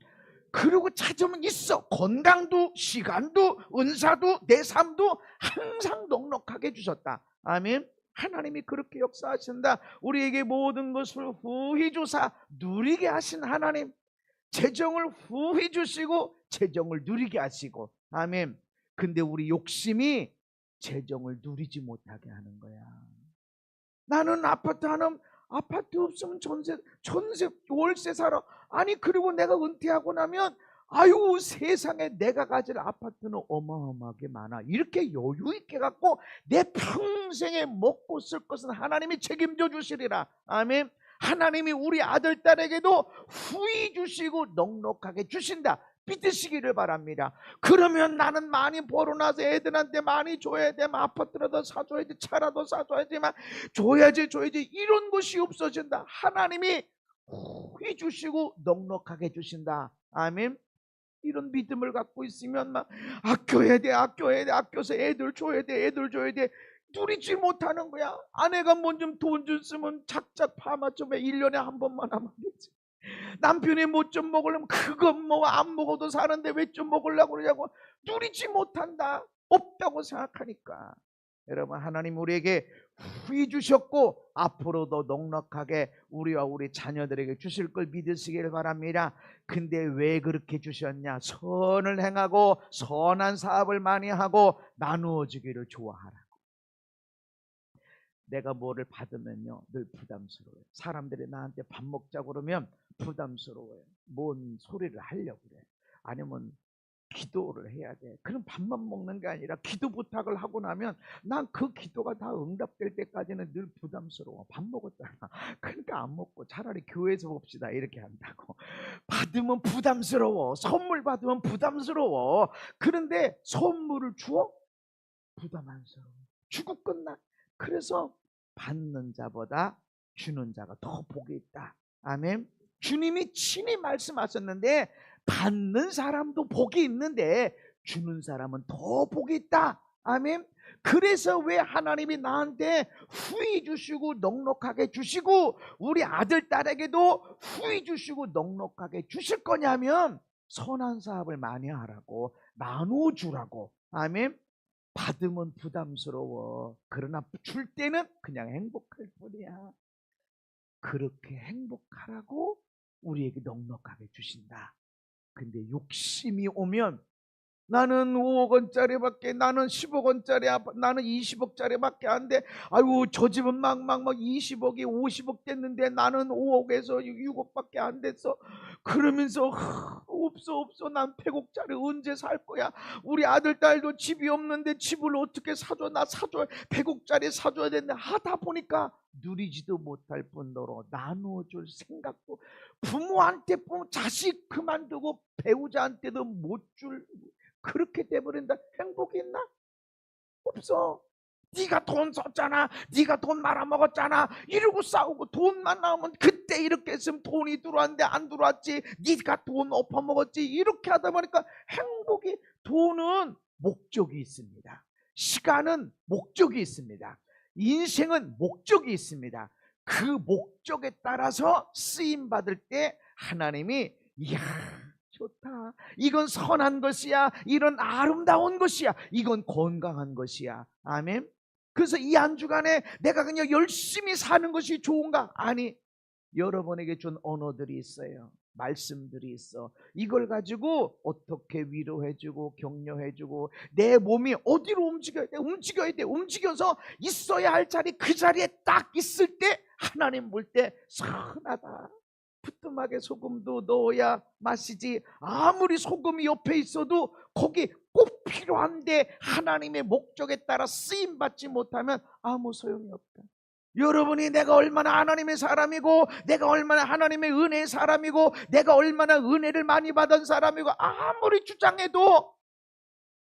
그리고 찾으면 있어. 건강도 시간도 은사도 내 삶도 항상 넉넉하게 주셨다. 아멘. 하나님이 그렇게 역사하신다. 우리에게 모든 것을 후히 주사 누리게 하신 하나님. 재정을 후히 주시고 재정을 누리게 하시고. 아멘. 근데 우리 욕심이 재정을 누리지 못하게 하는 거야. 나는 아파트 하나 아파트 없으면 전세 월세 살아. 아니 그리고 내가 은퇴하고 나면 아유 세상에 내가 가질 아파트는 어마어마하게 많아. 이렇게 여유 있게 갖고 내 평생에 먹고 쓸 것은 하나님이 책임져 주시리라. 아멘. 하나님이 우리 아들 딸에게도 후히 주시고 넉넉하게 주신다. 믿으시기를 바랍니다. 그러면 나는 많이 벌어놔서 애들한테 많이 줘야 돼. 아파트라도 사줘야지, 차라도 사줘야지만 줘야지 이런 것이 없어진다. 하나님이 후히 주시고 넉넉하게 주신다. 아멘. 이런 믿음을 갖고 있으면 막 아껴야 돼 아껴서 애들 줘야 돼 누리지 못하는 거야. 아내가 먼저 돈 줬으면 작작 파맞춤에 1년에 한 번만 하면 되지. 남편이 뭐 좀 먹으려면 그건 뭐 안 먹어도 사는데 왜 좀 먹으려고 그러냐고. 누리지 못한다. 없다고 생각하니까. 여러분 하나님 우리에게 후히 주셨고 앞으로도 넉넉하게 우리와 우리 자녀들에게 주실 걸 믿으시길 바랍니다. 근데 왜 그렇게 주셨냐? 선을 행하고 선한 사업을 많이 하고 나누어 주기를 좋아하라. 내가 뭐를 받으면요 늘 부담스러워요. 사람들이 나한테 밥 먹자고 그러면 부담스러워요. 뭔 소리를 하려고 그래. 아니면 기도를 해야 돼. 그럼 밥만 먹는 게 아니라 기도 부탁을 하고 나면 난 그 기도가 다 응답될 때까지는 늘 부담스러워. 밥 먹었잖아. 그러니까 안 먹고 차라리 교회에서 봅시다 이렇게 한다고. 받으면 부담스러워. 선물 받으면 부담스러워. 그런데 선물을 주어? 부담 안스러워. 주고 끝나. 그래서 받는 자보다 주는 자가 더 복이 있다. 아멘. 주님이 친히 말씀하셨는데 받는 사람도 복이 있는데 주는 사람은 더 복이 있다. 아멘. 그래서 왜 하나님이 나한테 후히 주시고 넉넉하게 주시고 우리 아들 딸에게도 후히 주시고 넉넉하게 주실 거냐면 선한 사업을 많이 하라고 나누어 주라고. 아멘. 받으면 부담스러워. 그러나 줄 때는 그냥 행복할 뿐이야. 그렇게 행복하라고 우리에게 넉넉하게 주신다. 근데 욕심이 오면 나는 5억 원짜리밖에, 나는 10억 원짜리, 나는 20억짜리밖에 안 돼. 아유, 저 집은 막 20억이 50억 됐는데 나는 5억에서 6억밖에 안 됐어. 그러면서 없어, 난 100억짜리 언제 살 거야. 우리 아들 딸도 집이 없는데 집을 어떻게 사줘. 나 사줘, 100억짜리 사줘야 되는데 하다 보니까 누리지도 못할 뿐더러 나누어줄 생각도, 부모한테 자식 그만두고 배우자한테도 못줄, 그렇게 돼버린다. 행복이 있나? 없어. 네가 돈 썼잖아, 네가 돈 말아먹었잖아 이러고 싸우고, 돈만 나오면 그때 이렇게 했으면 돈이 들어왔는데 안 들어왔지, 네가 돈 엎어먹었지, 이렇게 하다 보니까 행복이, 돈은 목적이 있습니다. 시간은 목적이 있습니다. 인생은 목적이 있습니다. 그 목적에 따라서 쓰임받을 때 하나님이, 이야 좋다, 이건 선한 것이야, 이런 아름다운 것이야, 이건 건강한 것이야. 아멘. 그래서 이 한 주간에 내가 그냥 열심히 사는 것이 좋은가? 아니, 여러분에게 준 언어들이 있어요. 말씀들이 있어. 이걸 가지고 어떻게 위로해주고 격려해주고, 내 몸이 어디로 움직여야 돼? 움직여야 돼. 움직여서 있어야 할 자리, 그 자리에 딱 있을 때 하나님 볼 때 선하다. 부뚜막에 소금도 넣어야 마시지, 아무리 소금이 옆에 있어도 거기 꼭 필요한데 하나님의 목적에 따라 쓰임받지 못하면 아무 소용이 없다. 여러분이 내가 얼마나 하나님의 사람이고, 내가 얼마나 하나님의 은혜의 사람이고, 내가 얼마나 은혜를 많이 받은 사람이고 아무리 주장해도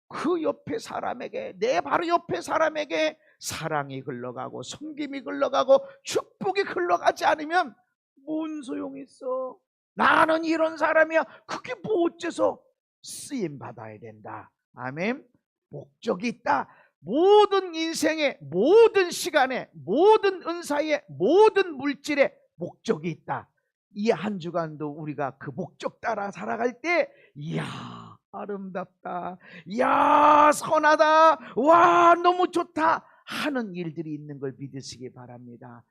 그 옆에 사람에게, 내 바로 옆에 사람에게 사랑이 흘러가고 섬김이 흘러가고 축복이 흘러가지 않으면 뭔 소용이 있어? 나는 이런 사람이야. 그게 뭐 어째서? 쓰임 받아야 된다. 아멘. 목적이 있다. 모든 인생에, 모든 시간에, 모든 은사에, 모든 물질에 목적이 있다. 이 한 주간도 우리가 그 목적 따라 살아갈 때, 이야 아름답다, 이야 선하다, 와 너무 좋다 하는 일들이 있는 걸 믿으시기 바랍니다.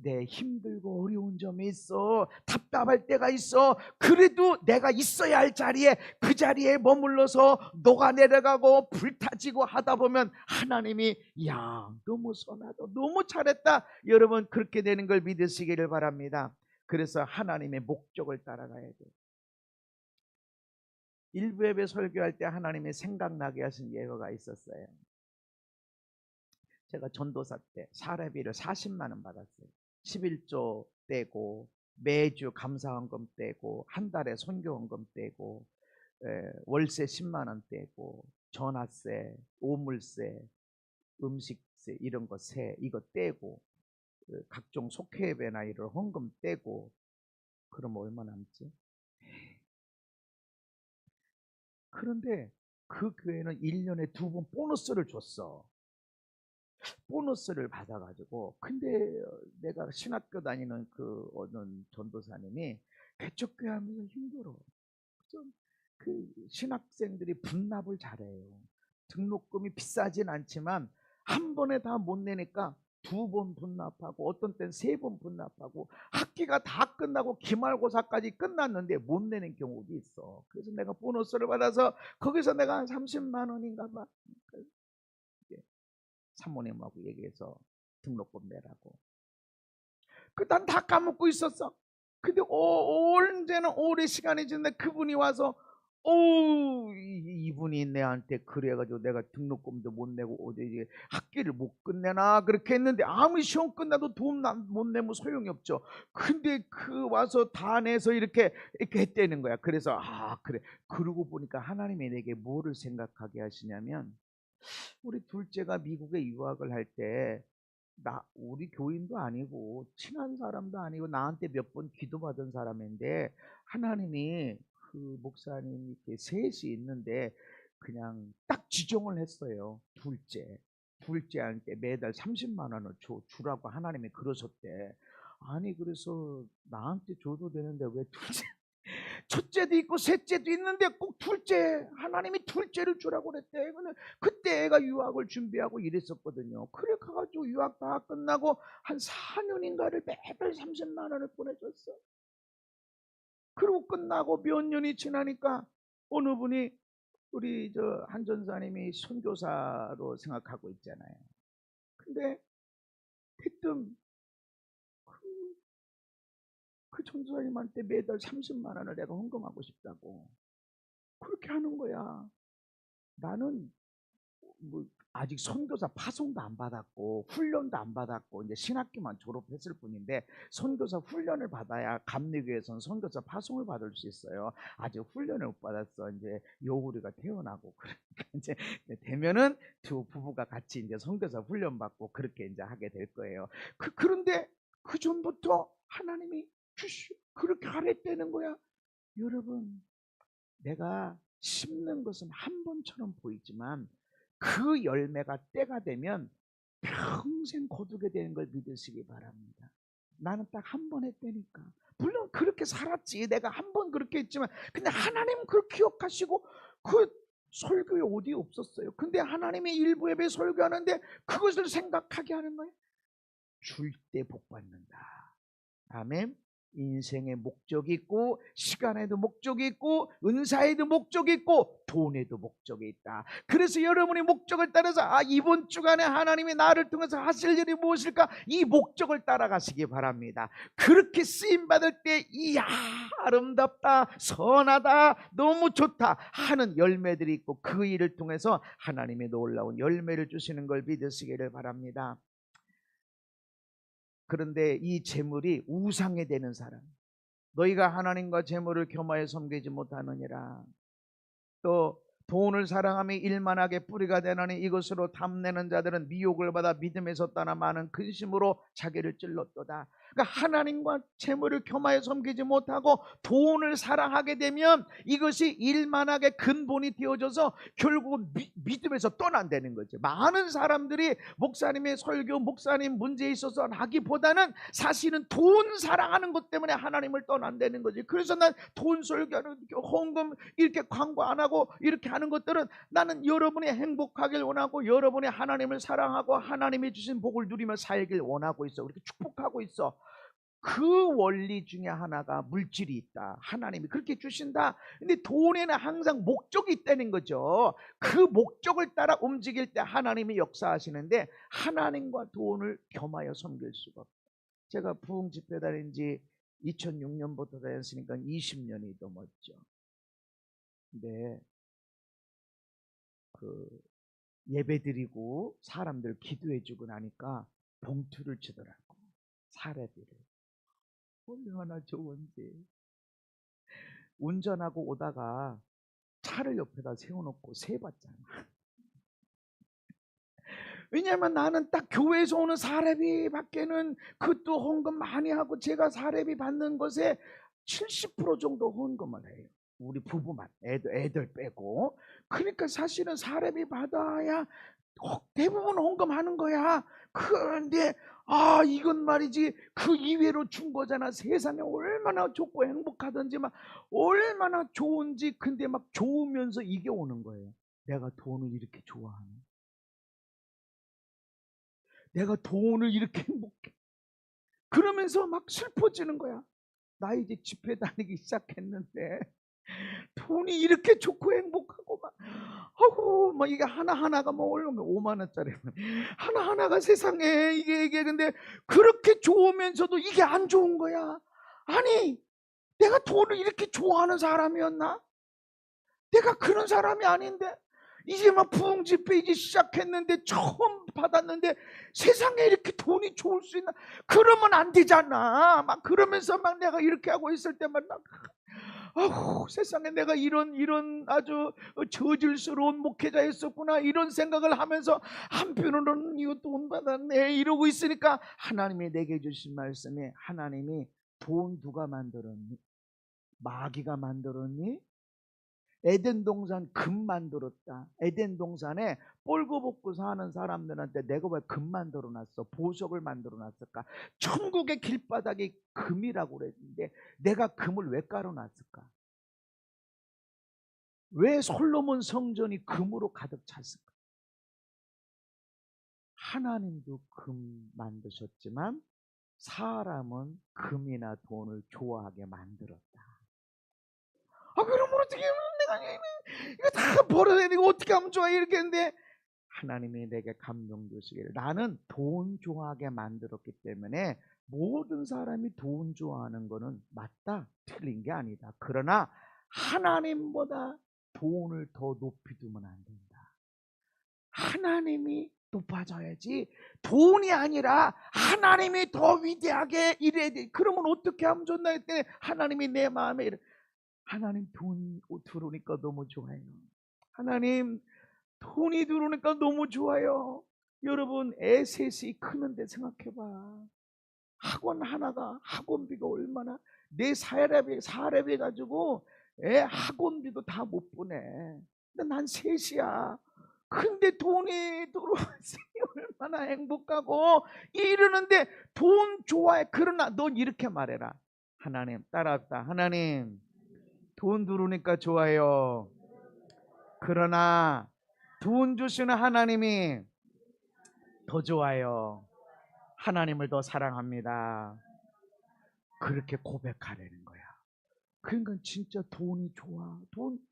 내 힘들고 어려운 점이 있어, 답답할 때가 있어. 그래도 내가 있어야 할 자리에, 그 자리에 머물러서 녹아내려가고 불타지고 하다 보면 하나님이, 야 너무 선하다, 너무 잘했다, 여러분 그렇게 되는 걸 믿으시기를 바랍니다. 그래서 하나님의 목적을 따라가야 돼요. 일부 예배 설교할 때 하나님이 생각나게 하신 예화가 있었어요. 제가 전도사 때 사례비를 40만 원 받았어요. 11조 떼고, 매주 감사헌금 떼고, 한 달에 선교헌금 떼고, 월세 10만 원 떼고, 전화세, 오물세, 음식세, 이런 거 세, 이거 떼고, 각종 속회예배나 이런 헌금 떼고, 그럼 얼마 남지? 그런데 그 교회는 1년에 2번 보너스를 줬어. 보너스를 받아가지고, 근데 내가 신학교 다니는 그 어느 전도사님이 개척교회 하면서 힘들어. 좀 그 신학생들이 분납을 잘해요. 등록금이 비싸진 않지만 한 번에 다 못 내니까 2번 분납하고, 어떤 때는 3번 분납하고, 학기가 다 끝나고 기말고사까지 끝났는데 못 내는 경우도 있어. 그래서 내가 보너스를 받아서 거기서 내가 한 30만 원인가 봐, 사모님하고 얘기해서 등록금 내라고. 난 다 까먹고 있었어. 근데 언제는 오래 시간이 지났는데 그분이 와서, 이분이 내한테 그래가지고 내가 등록금도 못 내고 어디 학기를 못 끝내나 그렇게 했는데, 아무리 시험 끝나도 돈 못 내면 소용이 없죠. 근데 그 와서 다 내서 이렇게 했다는 거야. 그래서 그래. 그러고 보니까 하나님이 내게 뭐를 생각하게 하시냐면, 우리 둘째가 미국에 유학을 할 때, 우리 교인도 아니고 친한 사람도 아니고 나한테 몇 번 기도받은 사람인데, 하나님이 그 목사님 이렇게 셋이 있는데 그냥 딱 지정을 했어요. 둘째한테 매달 30만 원을 주라고 하나님이 그러셨대. 아니 그래서 나한테 줘도 되는데 왜 둘째, 첫째도 있고 셋째도 있는데 꼭 둘째, 하나님이 둘째를 주라고 그랬대. 근데 그때 애가 유학을 준비하고 이랬었거든요. 그래 가지고 유학 다 끝나고 한 4년인가를 매달 30만 원을 보내줬어. 그리고 끝나고 몇 년이 지나니까 어느 분이 우리 한 전사님이 선교사로 생각하고 있잖아요. 근데 대뜸 그 전사님한테 매달 30만 원을 내가 헌금하고 싶다고 그렇게 하는 거야. 나는 뭐 아직 선교사 파송도 안 받았고 훈련도 안 받았고 이제 신학교만 졸업했을 뿐인데 선교사 훈련을 받아야 감리교에서는 선교사 파송을 받을 수 있어요. 아직 훈련을 못 받았어. 이제 요구리가 태어나고 그러니까 이제 되면은 두 부부가 같이 이제 선교사 훈련 받고 그렇게 이제 하게 될 거예요. 그런데 그 전부터 하나님이 그렇게 하랬다는 거야. 여러분, 내가 심는 것은 한 번처럼 보이지만 그 열매가 때가 되면 평생 거두게 되는 걸 믿으시기 바랍니다. 나는 딱 한 번 했다니까. 물론 그렇게 살았지. 내가 한 번 그렇게 했지만 근데 하나님은 그걸 기억하시고 그 설교에 어디 없었어요. 근데 하나님이 일부 예배 설교하는데 그것을 생각하게 하는 거예요. 줄 때 복 받는다. 아멘. 인생의 목적이 있고 시간에도 목적이 있고 은사에도 목적이 있고 돈에도 목적이 있다. 그래서 여러분이 목적을 따라서 이번 주간에 하나님이 나를 통해서 하실 일이 무엇일까? 이 목적을 따라가시기 바랍니다. 그렇게 쓰임받을 때 이야 아름답다 선하다 너무 좋다 하는 열매들이 있고 그 일을 통해서 하나님의 놀라운 열매를 주시는 걸 믿으시기를 바랍니다. 그런데 이 재물이 우상이 되는 사람, 너희가 하나님과 재물을 겸하여 섬기지 못하느니라. 또 돈을 사랑하며 일만하게 뿌리가 되나니 이것으로 탐내는 자들은 미혹을 받아 믿음에서 떠나 많은 근심으로 자기를 찔렀도다. 그러니까 하나님과 재물을 겸하여 섬기지 못하고 돈을 사랑하게 되면 이것이 일만하게 근본이 되어져서 결국 믿음에서 떠난다는 거죠. 많은 사람들이 목사님의 설교, 목사님 문제에 있어서 하기보다는 사실은 돈 사랑하는 것 때문에 하나님을 떠난다는 거지. 그래서 난 돈 설교하는 헌금 이렇게 광고 안 하고 이렇게 하는 것들은 나는 여러분이 행복하길 원하고 여러분이 하나님을 사랑하고 하나님이 주신 복을 누리며 살길 원하고 있어. 그렇게 축복하고 있어. 그 원리 중에 하나가 물질이 있다. 하나님이 그렇게 주신다. 근데 돈에는 항상 목적이 있다는 거죠. 그 목적을 따라 움직일 때 하나님이 역사하시는데 하나님과 돈을 겸하여 섬길 수가 없다. 제가 부흥 집회 다닌 지 2006년부터 다녔으니까 20년이 넘었죠. 근데 그 예배드리고 사람들 기도해주고 나니까 봉투를 주더라고. 사례비를. 얼마나 좋은지. 운전하고 오다가 차를 옆에다 세워놓고 세봤잖아. 왜냐하면 나는 딱 교회에서 오는 사례비 밖에는 그것도 헌금 많이 하고 제가 사례비 받는 것에 70% 정도 헌금을 해요. 우리 부부만 애들 빼고. 그러니까 사실은 사례비 받아야 대부분 헌금하는 거야. 그런데 이건 말이지 그 이외로 준 거잖아. 세상에 얼마나 좋고 행복하든지 막 얼마나 좋은지. 근데 막 좋으면서 이게 오는 거예요. 내가 돈을 이렇게 좋아하네. 내가 돈을 이렇게 행복해. 그러면서 막 슬퍼지는 거야. 나 이제 집회 다니기 시작했는데 돈이 이렇게 좋고 행복하고 막 이게 하나하나가 뭐 얼마 5만 원짜리 하나하나가 세상에 이게 근데 그렇게 좋으면서도 이게 안 좋은 거야. 아니 내가 돈을 이렇게 좋아하는 사람이었나? 내가 그런 사람이 아닌데 이제 막 부흥 집회 이제 시작했는데 처음 받았는데 세상에 이렇게 돈이 좋을 수 있나? 그러면 안 되잖아. 막 그러면서 막 내가 이렇게 하고 있을 때만 세상에 내가 이런 아주 저질스러운 목회자였었구나 이런 생각을 하면서 한편으로는 이거 돈 받았네 이러고 있으니까 하나님이 내게 주신 말씀이 하나님이 돈 누가 만들었니? 마귀가 만들었니? 에덴 동산 금 만들었다. 에덴 동산에 뻘거벗고 사는 사람들한테 내가 왜 금 만들어 놨어? 보석을 만들어 놨을까? 천국의 길바닥이 금이라고 그랬는데 내가 금을 왜 깔아 놨을까? 왜 솔로몬 성전이 금으로 가득 찼을까? 하나님도 금 만드셨지만 사람은 금이나 돈을 좋아하게 만들었다. 그러면 어떻게 하면 내가 이거 다 벌어야 되고 어떻게 하면 좋아 이렇게 했는데 하나님이 내게 감동 주시기를 나는 돈 좋아하게 만들었기 때문에 모든 사람이 돈 좋아하는 거는 맞다 틀린 게 아니다. 그러나 하나님보다 돈을 더 높이 두면 안 된다. 하나님이 높아져야지 돈이 아니라 하나님이 더 위대하게 일해야 돼. 그러면 어떻게 하면 좋나 했더니 하나님이 내 마음에 하나님 돈 들어오니까 너무 좋아요. 하나님 돈이 들어오니까 너무 좋아요. 여러분 애 셋이 크는데 생각해봐. 학원 하나가 학원비가 얼마나 내 사례비 가지고 애 학원비도 다 못 보내. 근데 난 셋이야. 근데 돈이 들어왔으니 얼마나 행복하고 이러는데 돈 좋아해. 그러나 넌 이렇게 말해라. 하나님 따라합시다. 하나님 돈 들어오니까 좋아요. 그러나 돈 주시는 하나님이 더 좋아요. 하나님을 더 사랑합니다. 그렇게 고백하라는 거야. 그러니까 진짜 돈이 좋아.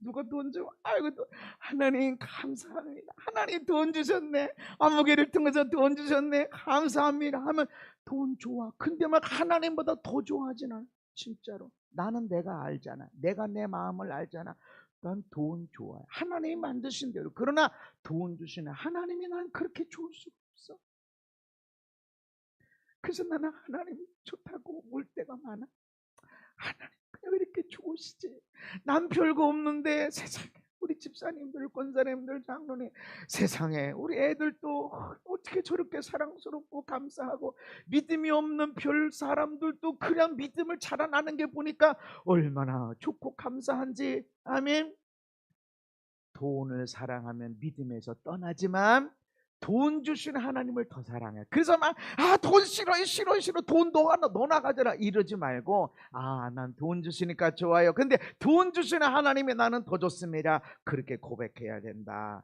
누가 돈 줘? 아이고 하나님 감사합니다. 하나님 돈 주셨네. 아무개를 통해서 돈 주셨네. 감사합니다 하면 돈 좋아. 근데 막 하나님보다 더 좋아하진 않아. 진짜로. 나는 내가 알잖아. 내가 내 마음을 알잖아. 난 돈 좋아해. 하나님이 만드신 대로. 그러나 돈 주시는 하나님이 난 그렇게 좋을 수가 없어. 그래서 나는 하나님 좋다고 울 때가 많아. 하나님 그냥 왜 이렇게 좋으시지? 난 별거 없는데 세상에 우리 집사님들, 권사님들, 장로님 세상에 우리 애들도 어떻게 저렇게 사랑스럽고 감사하고 믿음이 없는 별 사람들도 그냥 믿음을 자라나는 게 보니까 얼마나 좋고 감사한지. 아멘. 돈을 사랑하면 믿음에서 떠나지만 돈 주시는 하나님을 더 사랑해. 그래서 막 돈 싫어 돈 너나 가져라 이러지 말고 난 돈 주시니까 좋아요. 근데 돈 주시는 하나님이 나는 더 좋습니다. 그렇게 고백해야 된다.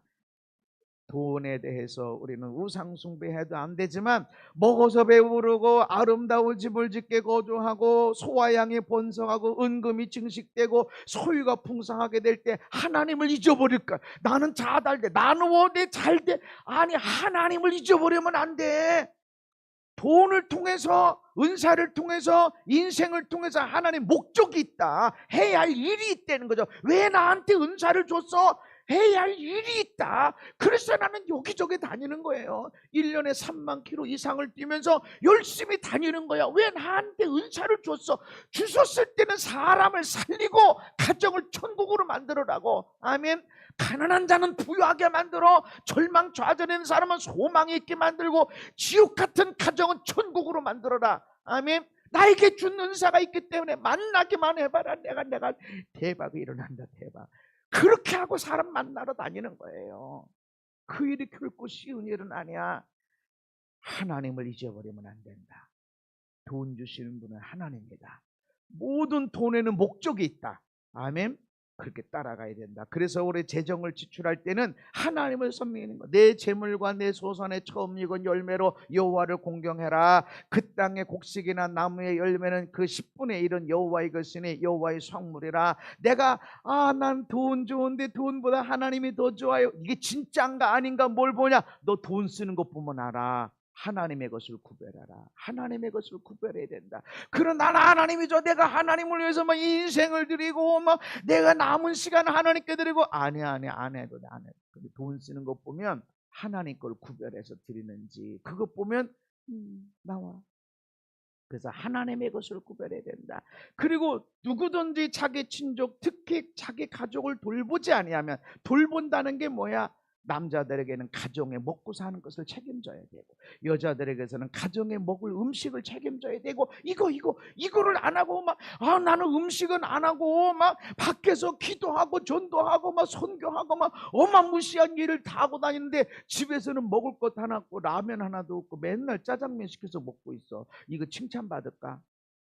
돈에 대해서 우리는 우상 숭배해도 안 되지만 먹어서 배부르고 아름다운 집을 짓게 거주하고 소와 양이 번성하고 은금이 증식되고 소유가 풍성하게 될 때 하나님을 잊어버릴까? 나는 잘돼 나는 어디 잘돼. 아니 하나님을 잊어버리면 안 돼. 돈을 통해서 은사를 통해서 인생을 통해서 하나님 목적이 있다. 해야 할 일이 있다는 거죠. 왜 나한테 은사를 줬어? 해야 할 일이 있다. 그래서 나는 여기저기 다니는 거예요. 1년에 3만 킬로 이상을 뛰면서 열심히 다니는 거야. 왜 나한테 은사를 줬어? 주셨을 때는 사람을 살리고 가정을 천국으로 만들어라고. 아멘. 가난한 자는 부유하게 만들어 절망 좌절하는 사람은 소망이 있게 만들고 지옥 같은 가정은 천국으로 만들어라. 아멘. 나에게 준 은사가 있기 때문에 만나기만 해봐라. 내가 대박이 일어난다. 대박. 그렇게 하고 사람 만나러 다니는 거예요. 그 일이 결코 쉬운 일은 아니야. 하나님을 잊어버리면 안 된다. 돈 주시는 분은 하나님입니다. 모든 돈에는 목적이 있다. 아멘. 그렇게 따라가야 된다. 그래서 우리 재정을 지출할 때는 하나님을 섬기는 것. 내 재물과 내 소산의 처음 익은 열매로 여호와를 공경해라. 그 땅의 곡식이나 나무의 열매는 그 10분의 1은 여호와의 것이니 여호와의 성물이라. 내가 난 돈 좋은데 돈보다 하나님이 더 좋아요. 이게 진짜인가 아닌가 뭘 보냐? 너 돈 쓰는 것 보면 알아. 하나님의 것을 구별하라. 하나님의 것을 구별해야 된다. 그러나 나는 하나님이죠. 내가 하나님을 위해서 막 인생을 드리고 막 내가 남은 시간을 하나님께 드리고 안 해도 안 해. 근데 돈 쓰는 것 보면 하나님 걸 구별해서 드리는지 그것 보면 나와. 그래서 하나님의 것을 구별해야 된다. 그리고 누구든지 자기 친족 특히 자기 가족을 돌보지 아니하면 돌본다는 게 뭐야? 남자들에게는 가정에 먹고 사는 것을 책임져야 되고 여자들에게서는 가정에 먹을 음식을 책임져야 되고 이거를 안 하고 막 나는 음식은 안 하고 막 밖에서 기도하고 전도하고 막 선교하고 막 어마무시한 일을 다 하고 다니는데 집에서는 먹을 것 하나 없고 라면 하나도 없고 맨날 짜장면 시켜서 먹고 있어. 이거 칭찬받을까?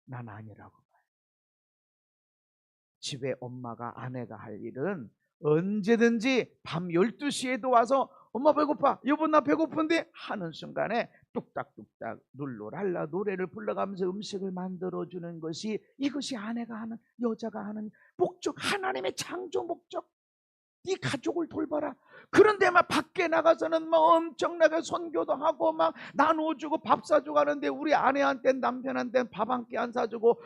난 아니라고 봐요. 집에 엄마가 아내가 할 일은 언제든지 밤 12시에도 와서 엄마 배고파 여보 나 배고픈데 하는 순간에 뚝딱뚝딱 룰루랄라 노래를 불러가면서 음식을 만들어주는 것이, 이것이 아내가 하는, 여자가 하는 목적, 하나님의 창조 목적. 네 가족을 돌봐라. 그런데 막 밖에 나가서는 막 엄청나게 선교도 하고 막 나눠주고 밥 사주고 하는데 우리 아내한테, 남편한테 밥 한 끼 안 사주고,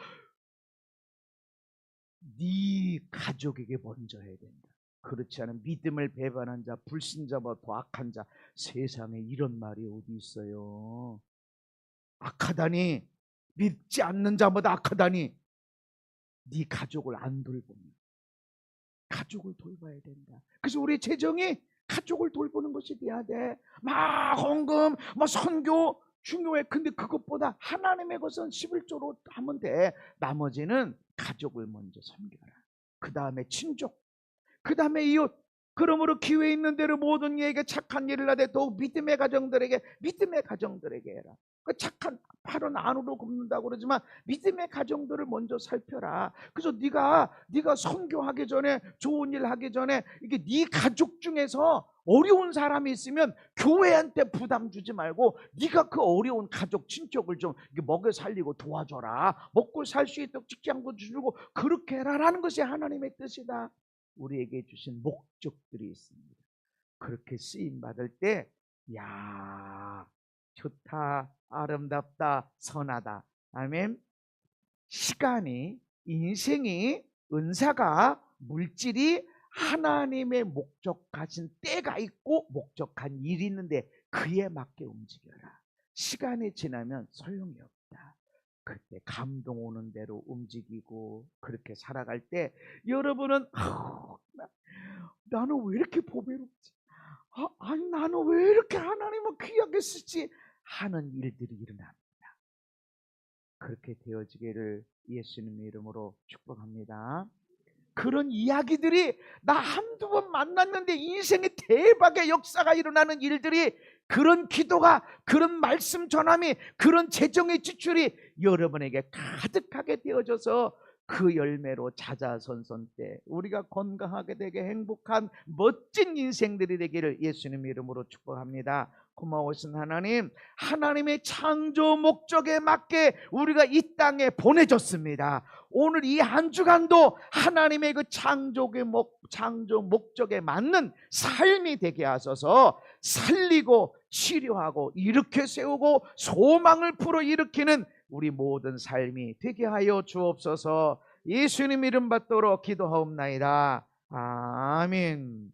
네 가족에게 먼저 해야 된다. 그렇지 않은 믿음을 배반한 자, 불신자보다 더 악한 자, 세상에 이런 말이 어디 있어요. 악하다니, 믿지 않는 자보다 악하다니. 네 가족을 안 돌보면, 가족을 돌봐야 된다. 그래서 우리 재정이 가족을 돌보는 것이 돼야 돼. 막 헌금, 뭐 선교 중요해. 근데 그것보다 하나님의 것은 11조로 하면 돼. 나머지는 가족을 먼저 섬겨라. 그 다음에 친족, 그 다음에 이웃. 그러므로 기회 있는 대로 모든 이에게 착한 일을 하되 더욱 믿음의 가정들에게 해라. 그 착한 팔은 안으로 굽는다고 그러지만 믿음의 가정들을 먼저 살펴라. 그래서 네가 선교하기 전에, 좋은 일 하기 전에, 이게 네 가족 중에서 어려운 사람이 있으면 교회한테 부담 주지 말고 네가 그 어려운 가족, 친척을 좀 먹여 살리고 도와줘라. 먹고 살 수 있도록 직장도 주고 그렇게 해라라는 것이 하나님의 뜻이다. 우리에게 주신 목적들이 있습니다. 그렇게 쓰임 받을 때, 야, 좋다, 아름답다, 선하다. 아멘. 시간이, 인생이, 은사가, 물질이 하나님의 목적하신 때가 있고 목적한 일이 있는데 그에 맞게 움직여라. 시간이 지나면 소용이 없다. 그때 감동 오는 대로 움직이고 그렇게 살아갈 때 여러분은 나는 왜 이렇게 보배롭지? 아니 나는 왜 이렇게 하나님을 귀하게 쓰지? 하는 일들이 일어납니다. 그렇게 되어지기를 예수님의 이름으로 축복합니다. 그런 이야기들이 나 한두 번 만났는데 인생의 대박의 역사가 일어나는 일들이, 그런 기도가, 그런 말씀 전함이, 그런 재정의 지출이 여러분에게 가득하게 되어져서 그 열매로 자자손손 때 우리가 건강하게 되게 행복한 멋진 인생들이 되기를 예수님 이름으로 축복합니다. 고마우신 하나님, 하나님의 창조 목적에 맞게 우리가 이 땅에 보내졌습니다. 오늘 이 한 주간도 하나님의 그 창조 목적에 맞는 삶이 되게 하소서. 살리고 치료하고 일으켜 세우고 소망을 불어일으키는 우리 모든 삶이 되게 하여 주옵소서. 예수님 이름 받도록 기도하옵나이다. 아멘.